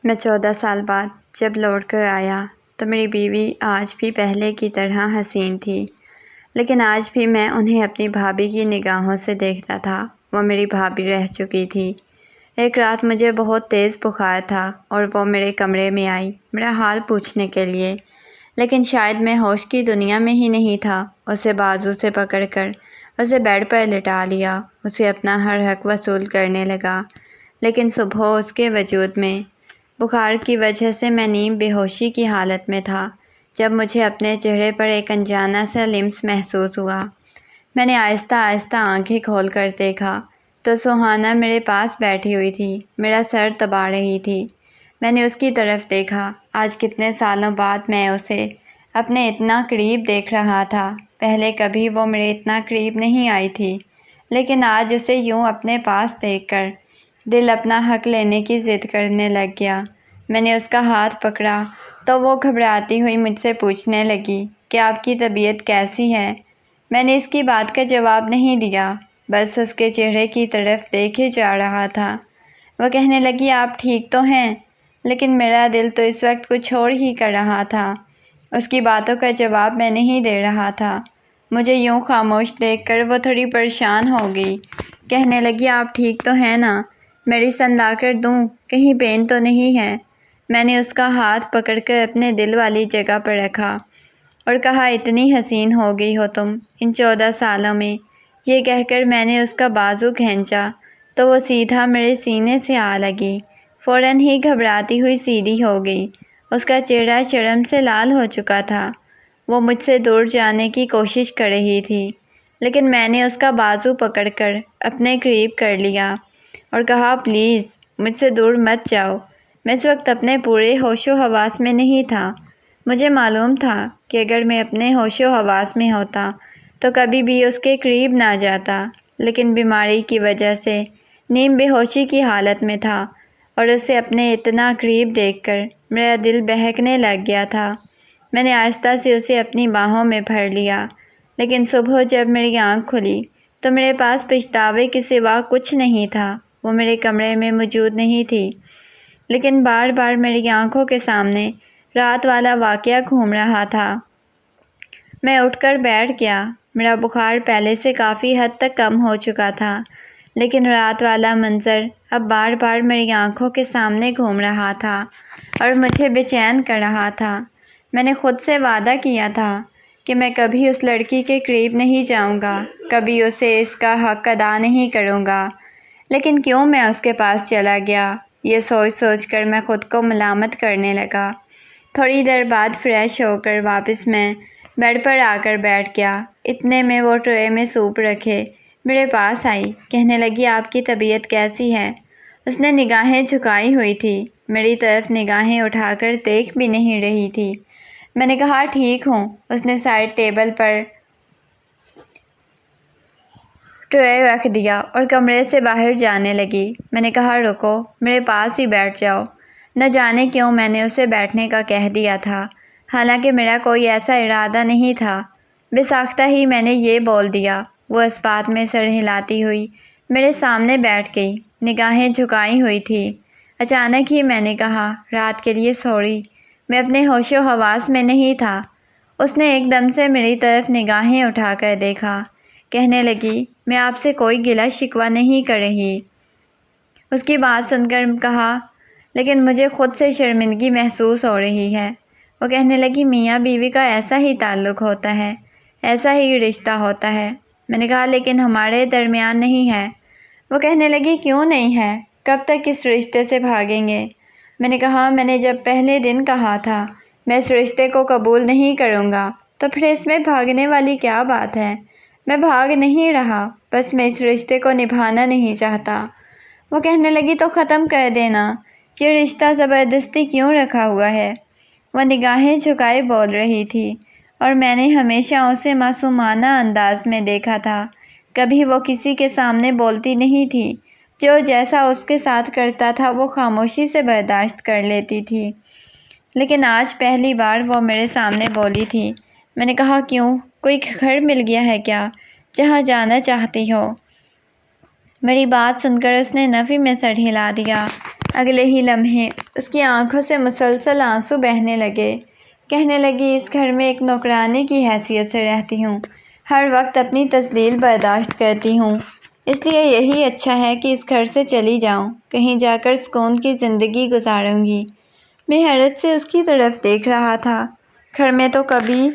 میں 14 سال بعد جب لوٹ کر آیا تو میری بیوی آج بھی پہلے کی طرح حسین تھی، لیکن آج بھی میں انہیں اپنی بھابھی کی نگاہوں سے دیکھتا تھا۔ وہ میری بھابھی رہ چکی تھی۔ ایک رات مجھے بہت تیز بخار تھا اور وہ میرے کمرے میں آئی میرا حال پوچھنے کے لیے، لیکن شاید میں ہوش کی دنیا میں ہی نہیں تھا۔ اسے بازو سے پکڑ کر اسے بیڈ پر لٹا لیا، اسے اپنا ہر حق وصول کرنے لگا، لیکن صبح اس کے وجود میں بخار کی وجہ سے میں نیم بے ہوشی کی حالت میں تھا جب مجھے اپنے چہرے پر ایک انجانا سا لمس محسوس ہوا۔ میں نے آہستہ آہستہ آنکھیں کھول کر دیکھا تو سہانا میرے پاس بیٹھی ہوئی تھی، میرا سر دبا رہی تھی۔ میں نے اس کی طرف دیکھا۔ آج کتنے سالوں بعد میں اسے اپنے اتنا قریب دیکھ رہا تھا۔ پہلے کبھی وہ میرے اتنا قریب نہیں آئی تھی، لیکن آج اسے یوں اپنے پاس دیکھ کر دل اپنا حق لینے کی ضد کرنے لگ گیا۔ میں نے اس کا ہاتھ پکڑا تو وہ گھبراتی ہوئی مجھ سے پوچھنے لگی کہ آپ کی طبیعت کیسی ہے؟ میں نے اس کی بات کا جواب نہیں دیا، بس اس کے چہرے کی طرف دیکھے جا رہا تھا۔ وہ کہنے لگی آپ ٹھیک تو ہیں؟ لیکن میرا دل تو اس وقت کچھ اور ہی کر رہا تھا۔ اس کی باتوں کا جواب میں نہیں دے رہا تھا۔ مجھے یوں خاموش دیکھ کر وہ تھوڑی پریشان ہو گئی۔ کہنے لگی آپ ٹھیک تو ہیں نا؟ میڈیسن لا کر دوں؟ کہیں پین تو نہیں ہے؟ میں نے اس کا ہاتھ پکڑ کر اپنے دل والی جگہ پر رکھا اور کہا اتنی حسین ہو گئی ہو تم ان 14 سالوں میں۔ یہ کہہ کر میں نے اس کا بازو کھینچا تو وہ سیدھا میرے سینے سے آ لگی۔ فوراً ہی گھبراتی ہوئی سیدھی ہو گئی۔ اس کا چہرہ شرم سے لال ہو چکا تھا۔ وہ مجھ سے دور جانے کی کوشش کر رہی تھی، لیکن میں نے اس کا بازو پکڑ کر اپنے قریب کر لیا اور کہا پلیز مجھ سے دور مت جاؤ۔ میں اس وقت اپنے پورے ہوش و حواس میں نہیں تھا۔ مجھے معلوم تھا کہ اگر میں اپنے ہوش و حواس میں ہوتا تو کبھی بھی اس کے قریب نہ جاتا، لیکن بیماری کی وجہ سے نیم بے ہوشی کی حالت میں تھا اور اسے اپنے اتنا قریب دیکھ کر میرا دل بہکنے لگ گیا تھا۔ میں نے آہستہ سے اسے اپنی باہوں میں بھر لیا، لیکن صبح جب میری آنکھ کھلی تو میرے پاس پچھتاوے کے سوا کچھ نہیں تھا۔ وہ میرے کمرے میں موجود نہیں تھی، لیکن بار بار میری آنکھوں کے سامنے رات والا واقعہ گھوم رہا تھا۔ میں اٹھ کر بیٹھ گیا۔ میرا بخار پہلے سے کافی حد تک کم ہو چکا تھا، لیکن رات والا منظر اب بار بار میری آنکھوں کے سامنے گھوم رہا تھا اور مجھے بے چین کر رہا تھا۔ میں نے خود سے وعدہ کیا تھا کہ میں کبھی اس لڑکی کے قریب نہیں جاؤں گا، کبھی اسے اس کا حق ادا نہیں کروں گا، لیکن کیوں میں اس کے پاس چلا گیا؟ یہ سوچ سوچ کر میں خود کو ملامت کرنے لگا۔ تھوڑی دیر بعد فریش ہو کر واپس میں بیڈ پر آ کر بیٹھ گیا۔ اتنے میں وہ ٹرے میں سوپ رکھے میرے پاس آئی۔ کہنے لگی آپ کی طبیعت کیسی ہے؟ اس نے نگاہیں جھکائی ہوئی تھی، میری طرف نگاہیں اٹھا کر دیکھ بھی نہیں رہی تھی۔ میں نے کہا ٹھیک ہوں۔ اس نے سائڈ ٹیبل پر ٹرے رکھ دیا اور کمرے سے باہر جانے لگی۔ میں نے کہا رکو، میرے پاس ہی بیٹھ جاؤ۔ نہ جانے کیوں میں نے اسے بیٹھنے کا کہہ دیا تھا، حالانکہ میرا کوئی ایسا ارادہ نہیں تھا۔ بے ساختہ ہی میں نے یہ بول دیا۔ وہ اس بات میں سر ہلاتی ہوئی میرے سامنے بیٹھ گئی، نگاہیں جھکائی ہوئی تھی۔ اچانک ہی میں نے کہا رات کے لیے سوری، میں اپنے ہوش و حواس میں نہیں تھا۔ اس نے ایک دم سے میری طرف نگاہیں اٹھا کر دیکھا۔ کہنے لگی میں آپ سے کوئی گلہ شکوہ نہیں کر رہی۔ اس کی بات سن کر کہا لیکن مجھے خود سے شرمندگی محسوس ہو رہی ہے۔ وہ کہنے لگی میاں بیوی کا ایسا ہی تعلق ہوتا ہے، ایسا ہی رشتہ ہوتا ہے۔ میں نے کہا لیکن ہمارے درمیان نہیں ہے۔ وہ کہنے لگی کیوں نہیں ہے؟ کب تک اس رشتے سے بھاگیں گے؟ میں نے کہا میں نے جب پہلے دن کہا تھا میں اس رشتے کو قبول نہیں کروں گا، تو پھر اس میں بھاگنے والی کیا بات ہے؟ میں بھاگ نہیں رہا، بس میں اس رشتے کو نبھانا نہیں چاہتا۔ وہ کہنے لگی تو ختم کر دینا، یہ رشتہ زبردستی کیوں رکھا ہوا ہے؟ وہ نگاہیں جھکائے بول رہی تھی اور میں نے ہمیشہ اسے معصومانہ انداز میں دیکھا تھا۔ کبھی وہ کسی کے سامنے بولتی نہیں تھی، جو جیسا اس کے ساتھ کرتا تھا وہ خاموشی سے برداشت کر لیتی تھی، لیکن آج پہلی بار وہ میرے سامنے بولی تھی۔ میں نے کہا کیوں، کوئی گھر مل گیا ہے کیا جہاں جانا چاہتی ہو؟ میری بات سن کر اس نے نفی میں سر ہلا دیا۔ اگلے ہی لمحے اس کی آنکھوں سے مسلسل آنسو بہنے لگے۔ کہنے لگی، اس گھر میں ایک نوکرانی کی حیثیت سے رہتی ہوں، ہر وقت اپنی تذلیل برداشت کرتی ہوں، اس لیے یہی اچھا ہے کہ اس گھر سے چلی جاؤں، کہیں جا کر سکون کی زندگی گزاروں گی۔ میں حیرت سے اس کی طرف دیکھ رہا تھا۔ گھر میں تو کبھی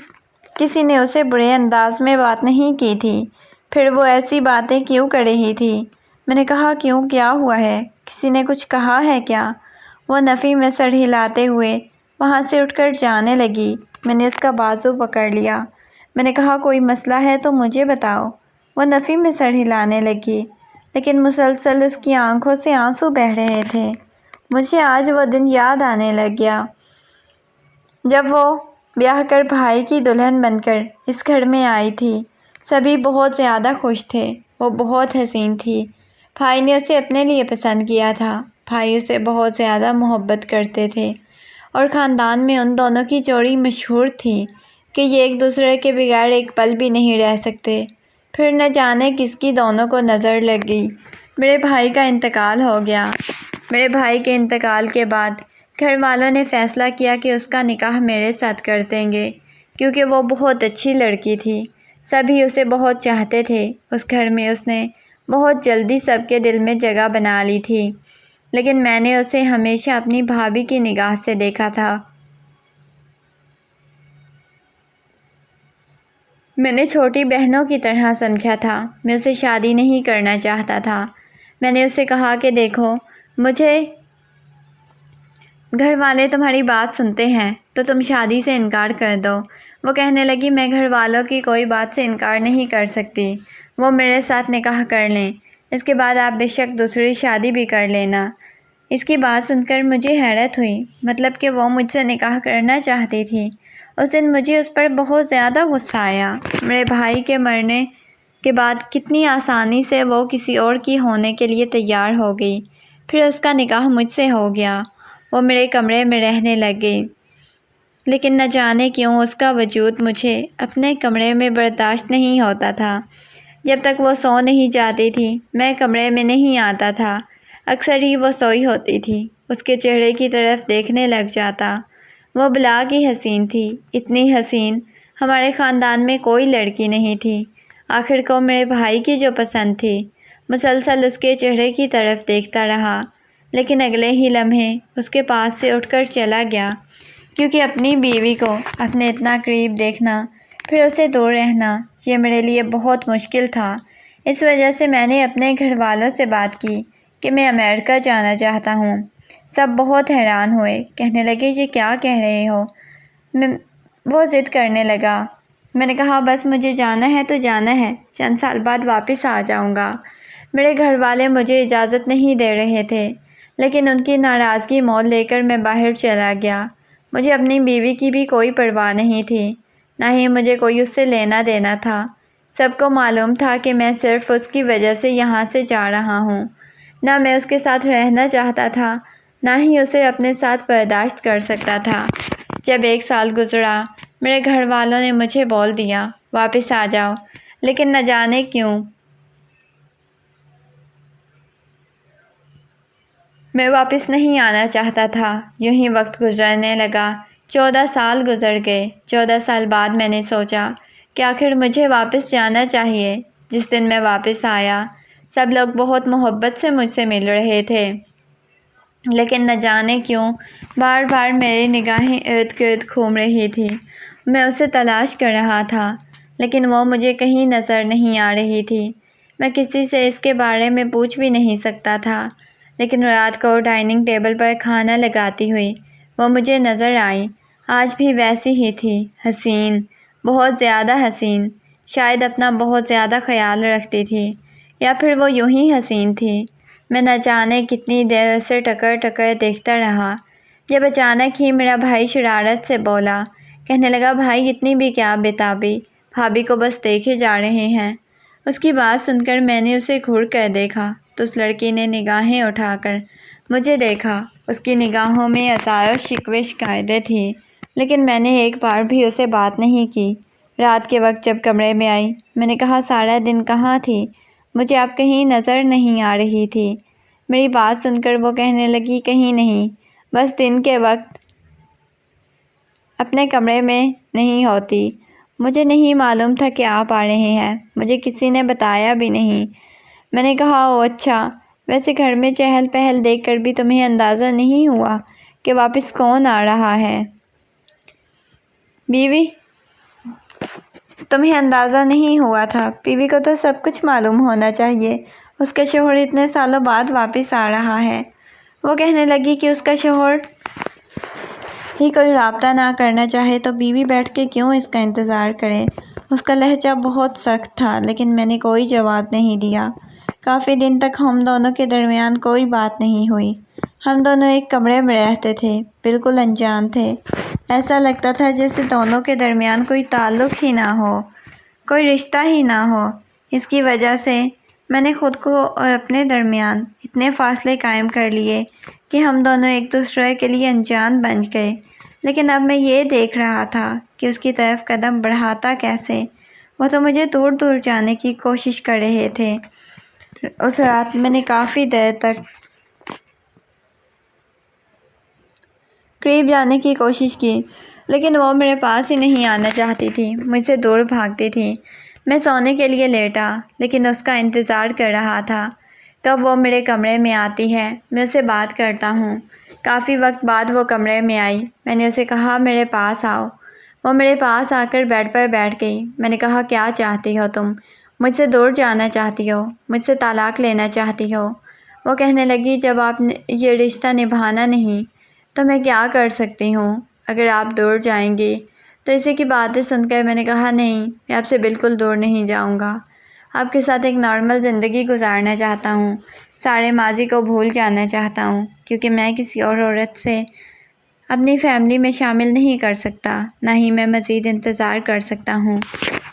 کسی نے اسے برے انداز میں بات نہیں کی تھی، پھر وہ ایسی باتیں کیوں کر رہی تھی؟ میں نے کہا، کیوں، کیا ہوا ہے؟ کسی نے کچھ کہا ہے کیا؟ وہ نفی میں سر ہلاتے ہوئے وہاں سے اٹھ کر جانے لگی۔ میں نے اس کا بازو پکڑ لیا۔ میں نے کہا، کوئی مسئلہ ہے تو مجھے بتاؤ۔ وہ نفی میں سر ہلانے لگی، لیکن مسلسل اس کی آنکھوں سے آنسو بہہ رہے تھے۔ مجھے آج وہ دن یاد آنے لگ گیا جب وہ بیاہ کر بھائی کی دلہن بن کر اس گھر میں آئی تھی۔ سبھی بہت زیادہ خوش تھے، وہ بہت حسین تھی۔ بھائی نے اسے اپنے لیے پسند کیا تھا۔ بھائی اسے بہت زیادہ محبت کرتے تھے اور خاندان میں ان دونوں کی جوڑی مشہور تھی کہ یہ ایک دوسرے کے بغیر ایک پل بھی نہیں رہ سکتے۔ پھر نہ جانے کس کی دونوں کو نظر لگ گئی۔ میرے بھائی کا انتقال ہو گیا۔ میرے بھائی کے انتقال کے بعد گھر والوں نے فیصلہ کیا کہ اس کا نکاح میرے ساتھ کر دیں گے، کیونکہ وہ بہت اچھی لڑکی تھی، سبھی اسے بہت چاہتے تھے۔ اس گھر میں اس نے بہت جلدی سب کے دل میں جگہ بنا لی تھی، لیکن میں نے اسے ہمیشہ اپنی بھابھی کی نگاہ سے دیکھا تھا۔ میں نے چھوٹی بہنوں کی طرح سمجھا تھا۔ میں اسے شادی نہیں کرنا چاہتا تھا۔ میں نے اسے کہا کہ دیکھو، مجھے گھر والے تمہاری بات سنتے ہیں تو تم شادی سے انکار کر دو۔ وہ کہنے لگی، میں گھر والوں کی کوئی بات سے انکار نہیں کر سکتی، وہ میرے ساتھ نکاح کر لیں، اس کے بعد آپ بے شک دوسری شادی بھی کر لینا۔ اس کی بات سن کر مجھے حیرت ہوئی، مطلب کہ وہ مجھ سے نکاح کرنا چاہتی تھی۔ اس دن مجھے اس پر بہت زیادہ غصہ آیا۔ میرے بھائی کے مرنے کے بعد کتنی آسانی سے وہ کسی اور کی ہونے کے لیے تیار ہو گئی، پھر اس کا نکاح مجھ سے ہو گیا، وہ میرے کمرے میں رہنے لگ گئی، لیکن نہ جانے کیوں اس کا وجود مجھے اپنے کمرے میں برداشت نہیں ہوتا تھا۔ جب تک وہ سو نہیں جاتی تھی میں کمرے میں نہیں آتا تھا، اکثر ہی وہ سوئی ہوتی تھی، اس کے چہرے کی طرف دیکھنے لگ جاتا۔ وہ بلا کی حسین تھی، اتنی حسین ہمارے خاندان میں کوئی لڑکی نہیں تھی۔ آخر کو میرے بھائی کی جو پسند تھی، مسلسل اس کے چہرے کی طرف دیکھتا رہا، لیکن اگلے ہی لمحے اس کے پاس سے اٹھ کر چلا گیا، کیونکہ اپنی بیوی کو اپنے اتنا قریب دیکھنا، پھر اسے دور رہنا، یہ میرے لیے بہت مشکل تھا۔ اس وجہ سے میں نے اپنے گھر والوں سے بات کی کہ میں امریکہ جانا چاہتا ہوں۔ سب بہت حیران ہوئے، کہنے لگے، یہ کیا کہہ رہے ہو؟ وہ ضد کرنے لگا۔ میں نے کہا، بس مجھے جانا ہے تو جانا ہے، چند سال بعد واپس آ جاؤں گا۔ میرے گھر والے مجھے اجازت نہیں دے رہے تھے، لیکن ان کی ناراضگی مول لے کر میں باہر چلا گیا۔ مجھے اپنی بیوی کی بھی کوئی پرواہ نہیں تھی، نہ ہی مجھے کوئی اس سے لینا دینا تھا۔ سب کو معلوم تھا کہ میں صرف اس کی وجہ سے یہاں سے جا رہا ہوں۔ نہ میں اس کے ساتھ رہنا چاہتا تھا، نہ ہی اسے اپنے ساتھ برداشت کر سکتا تھا۔ جب 1 سال گزرا، میرے گھر والوں نے مجھے بول دیا، واپس آ جاؤ، لیکن نہ جانے کیوں میں واپس نہیں آنا چاہتا تھا۔ یوں ہی وقت گزرنے لگا، 14 سال گزر گئے۔ 14 سال بعد میں نے سوچا کہ آخر مجھے واپس جانا چاہیے۔ جس دن میں واپس آیا، سب لوگ بہت محبت سے مجھ سے مل رہے تھے، لیکن نہ جانے کیوں بار بار میری نگاہیں ارد گرد گھوم رہی تھی۔ میں اسے تلاش کر رہا تھا، لیکن وہ مجھے کہیں نظر نہیں آ رہی تھی۔ میں کسی سے اس کے بارے میں پوچھ بھی نہیں سکتا تھا، لیکن رات کو ڈائننگ ٹیبل پر کھانا لگاتی ہوئی وہ مجھے نظر آئی۔ آج بھی ویسی ہی تھی، حسین، بہت زیادہ حسین، شاید اپنا بہت زیادہ خیال رکھتی تھی، یا پھر وہ یوں ہی حسین تھی۔ میں نہ جانے کتنی دیر سے ٹکر ٹکر دیکھتا رہا، جب اچانک ہی میرا بھائی شرارت سے بولا، کہنے لگا، بھائی اتنی بھی کیا بےتابی، بھابھی کو بس دیکھے جا رہے ہیں۔ اس کی بات سن کر میں نے اسے گھور کر دیکھا تو اس لڑکی نے نگاہیں اٹھا کر مجھے دیکھا۔ اس کی نگاہوں میں ازار و شکوے شکایتیں تھیں، لیکن میں نے ایک بار بھی اسے بات نہیں کی۔ رات کے وقت جب کمرے میں آئی، میں نے کہا، سارا دن کہاں تھی؟ مجھے آپ کہیں نظر نہیں آ رہی تھی۔ میری بات سن کر وہ کہنے لگی، کہیں نہیں، بس دن کے وقت اپنے کمرے میں نہیں ہوتی۔ مجھے نہیں معلوم تھا کہ آپ آ رہے ہیں، مجھے کسی نے بتایا بھی نہیں۔ میں نے کہا، اوہ اچھا، ویسے گھر میں چہل پہل دیکھ کر بھی تمہیں اندازہ نہیں ہوا کہ واپس کون آ رہا ہے؟ بیوی، تمہیں اندازہ نہیں ہوا تھا؟ بیوی کو تو سب کچھ معلوم ہونا چاہیے، اس کا شوہر اتنے سالوں بعد واپس آ رہا ہے۔ وہ کہنے لگی کہ اس کا شوہر ہی کوئی رابطہ نہ کرنا چاہے تو بیوی بیٹھ کے کیوں اس کا انتظار کرے؟ اس کا لہجہ بہت سخت تھا، لیکن میں نے کوئی جواب نہیں دیا۔ کافی دن تک ہم دونوں کے درمیان کوئی بات نہیں ہوئی۔ ہم دونوں ایک کمرے میں رہتے تھے، بالکل انجان تھے۔ ایسا لگتا تھا جیسے دونوں کے درمیان کوئی تعلق ہی نہ ہو، کوئی رشتہ ہی نہ ہو۔ اس کی وجہ سے میں نے خود کو اور اپنے درمیان اتنے فاصلے قائم کر لیے کہ ہم دونوں ایک دوسرے کے لیے انجان بن گئے۔ لیکن اب میں یہ دیکھ رہا تھا کہ اس کی طرف قدم بڑھاتا کیسے۔ وہ تو مجھے دور دور جانے کی کوشش کر رہے تھے۔ اس رات میں نے کافی دیر تک قریب جانے کی کوشش کی، لیکن وہ میرے پاس ہی نہیں آنا چاہتی تھی، مجھ سے دور بھاگتی تھی۔ میں سونے کے لیے لیٹا، لیکن اس کا انتظار کر رہا تھا کب وہ میرے کمرے میں آتی ہے، میں اسے بات کرتا ہوں۔ کافی وقت بعد وہ کمرے میں آئی۔ میں نے اسے کہا، میرے پاس آؤ۔ وہ میرے پاس آ کر بیڈ پر بیٹھ گئی۔ میں نے کہا، کیا چاہتی ہو تم؟ مجھ سے دور جانا چاہتی ہو؟ مجھ سے طلاق لینا چاہتی ہو؟ وہ کہنے لگی، جب آپ نے یہ رشتہ نبھانا نہیں تو میں کیا کر سکتی ہوں؟ اگر آپ دور جائیں گی تو اسی کی باتیں سن کر میں نے کہا، نہیں، میں آپ سے بالکل دور نہیں جاؤں گا۔ آپ کے ساتھ ایک نارمل زندگی گزارنا چاہتا ہوں، سارے ماضی کو بھول جانا چاہتا ہوں، کیونکہ میں کسی اور عورت سے اپنی فیملی میں شامل نہیں کر سکتا، نہ ہی میں مزید انتظار کر سکتا ہوں۔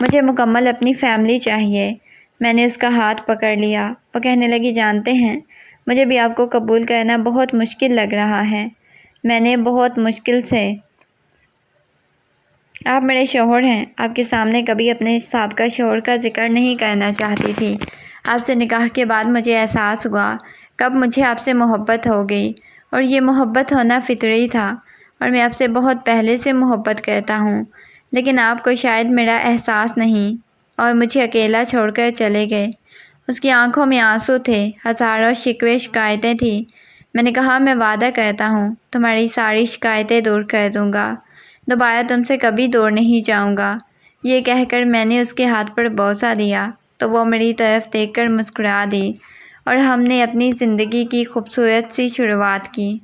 مجھے مکمل اپنی فیملی چاہیے۔ میں نے اس کا ہاتھ پکڑ لیا۔ وہ کہنے لگی، جانتے ہیں، مجھے بھی آپ کو قبول کرنا بہت مشکل لگ رہا ہے۔ میں نے بہت مشکل سے، آپ میرے شوہر ہیں، آپ کے سامنے کبھی اپنے سابقہ شوہر کا ذکر نہیں کرنا چاہتی تھی۔ آپ سے نکاح کے بعد مجھے احساس ہوا کب مجھے آپ سے محبت ہو گئی، اور یہ محبت ہونا فطری تھا، اور میں آپ سے بہت پہلے سے محبت کرتا ہوں، لیکن آپ کو شاید میرا احساس نہیں اور مجھے اکیلا چھوڑ کر چلے گئے۔ اس کی آنکھوں میں آنسو تھے، ہزاروں شکوے شکایتیں تھیں۔ میں نے کہا، میں وعدہ کرتا ہوں تمہاری ساری شکایتیں دور کر دوں گا، دوبارہ تم سے کبھی دور نہیں جاؤں گا۔ یہ کہہ کر میں نے اس کے ہاتھ پر بوسہ دیا تو وہ میری طرف دیکھ کر مسکرا دی، اور ہم نے اپنی زندگی کی خوبصورت سی شروعات کی۔